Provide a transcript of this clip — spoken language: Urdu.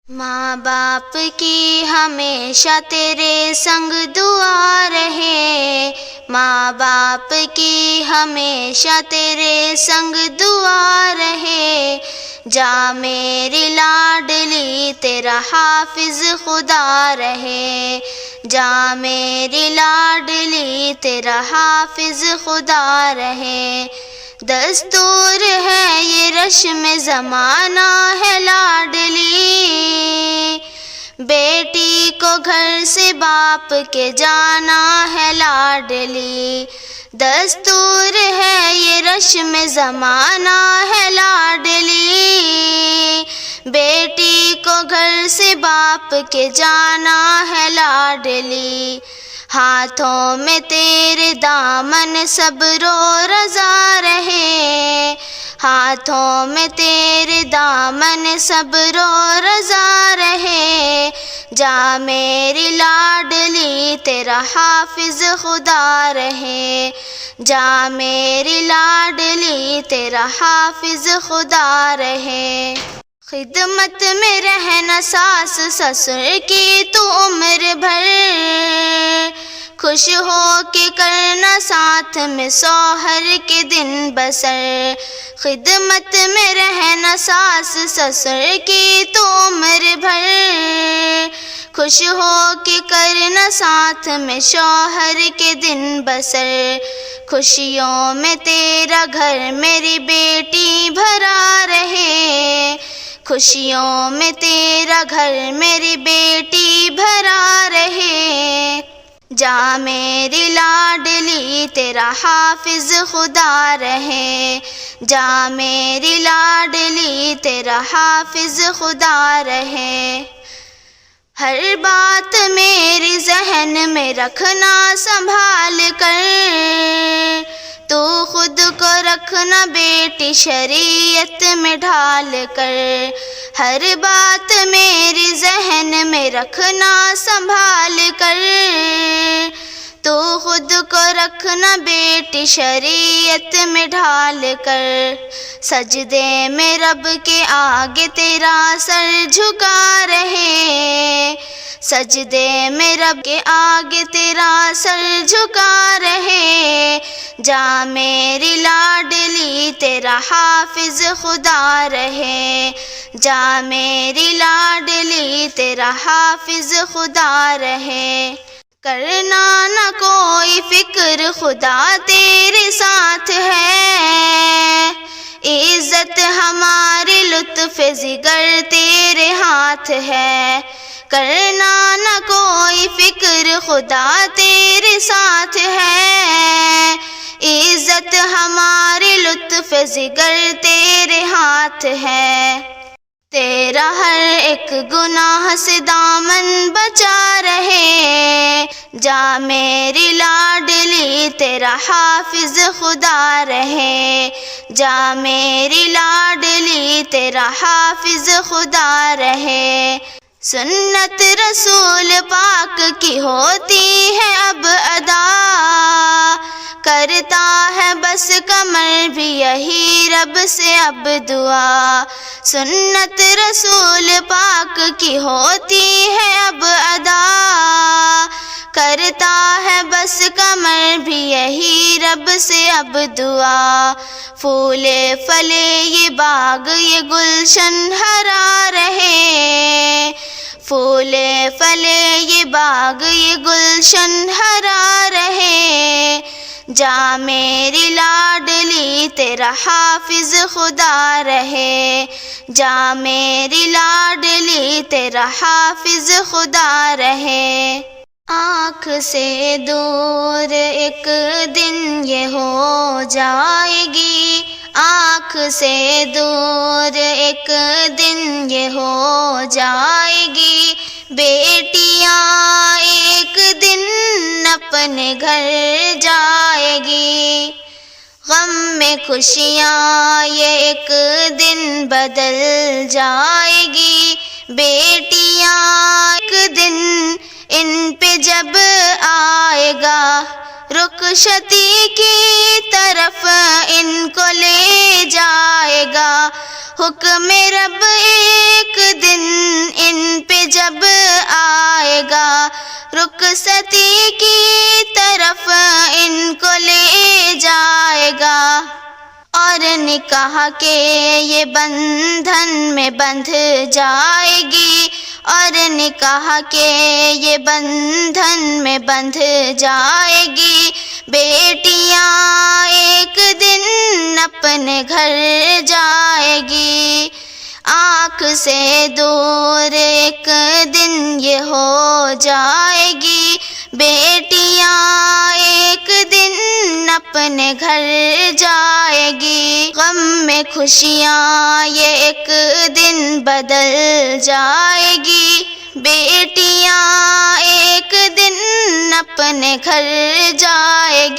ماں باپ کی ہمیشہ تیرے سنگ دعا رہے، ماں باپ کی ہمیشہ تیرے سنگ دعا رہے، جا میری لاڈلی تیرا حافظ خدا رہے، جا میری لاڈلی تیرا حافظ خدا رہے۔ دستور ہے یہ رسم زمانہ ہے لاڈلی، بیٹی کو گھر سے باپ کے جانا ہے لاڈلی، دستور ہے یہ رسم زمانہ ہے لاڈلی، بیٹی کو گھر سے باپ کے جانا ہے لاڈلی، ہاتھوں میں تیرے دامن صبر و رضا رہے، ہاتھوں میں تیرے دامن صبر و رضا رہے، جا میری لاڈلی تیرا حافظ خدا رہے، جا میری لاڈلی تیرا حافظ خدا رہے۔ خدمت میں رہنا ساس سسر کی تو عمر بھر، خوش ہو کے کرنا ساتھ میں شوہر کے دن بسر، خدمت میں رہنا ساس سسر کی تو عمر بھر، خوش ہو کے کرنا ساتھ میں شوہر کے دن بسر، خوشیوں میں تیرا گھر میری بیٹی بھرا رہے، خوشیوں میں تیرا گھر میری بیٹی بھرا رہے، جا میری لاڈلی تیرا حافظ خدا رہے، جا میری لاڈلی تیرا حافظ خدا رہے۔ ہر بات میری ذہن میں رکھنا سنبھال کر، تو خود کو رکھنا بیٹی شریعت میں ڈھال کر، ہر بات میری ذہن میں رکھنا سنبھال کر، تو خود کو رکھنا بیٹی شریعت میں ڈھال کر، سجدے میں رب کے آگے تیرا سر جھکا رہے، سجدے میں رب کے آگے تیرا سر جھکا رہے، جا میری لاڈلی تیرا حافظ خدا رہے، جا میری لاڈلی تیرا حافظ خدا رہے۔ کرنا نہ کوئی فکر خدا تیرے ساتھ ہے، عزت ہماری لطف جگر تیرے ہاتھ ہے، کرنا نہ کوئی فکر خدا تیرے ساتھ ہے، عزت ہماری لطف جگر تیرے ہاتھ ہے، تیرا ہر ایک گناہ سے دامن بچا رہے، جا میری لاڈلی تیرا حافظ خدا رہے، جا میری لاڈلی تیرا حافظ خدا رہے۔ سنت رسول پاک کی ہوتی ہے اب ادا، کرتا ہے بس قمر بھی یہی رب سے اب دعا، سنت رسول پاک کی ہوتی ہے اب ادا، کرتا ہے بس قمر بھی یہی رب سے اب دعا، پھولے پھلے یہ باغ یہ گلشن ہرا رہے، پھولے پھلے یہ باغ یہ گلشن ہرا رہے، جا میری لاڈلی تیرا حافظ خدا رہے، جا میری لاڈلی تیرا حافظ خدا رہے۔ آنکھ سے دور ایک دن یہ ہو جائے گی، آنکھ سے دور ایک دن یہ ہو جائے گی، بیٹیاں ایک دن اپنے گھر جائے گی، غم میں خوشیاں یہ ایک دن بدل جائے گی، بیٹیاں ایک دن ان پہ جب آئے گا، رخصتی کی طرف ان کو لے جائے گا، حکم رب ایک دن ان رخصتی کی طرف ان کو لے جائے گا، اور نکاح کے یہ بندھن میں بندھ جائے گی، اور نکاح کے یہ بندھن میں بندھ جائے گی۔ بیٹیاں ایک دن اپنے گھر جائے گی، آنکھ سے دور ایک دن یہ ہو جائے گی۔ بیٹیاں ایک دن اپنے گھر جائے گی، غم میں خوشیاں یہ ایک دن بدل جائے گی۔ بیٹیاں ایک دن اپنے گھر جائے گی،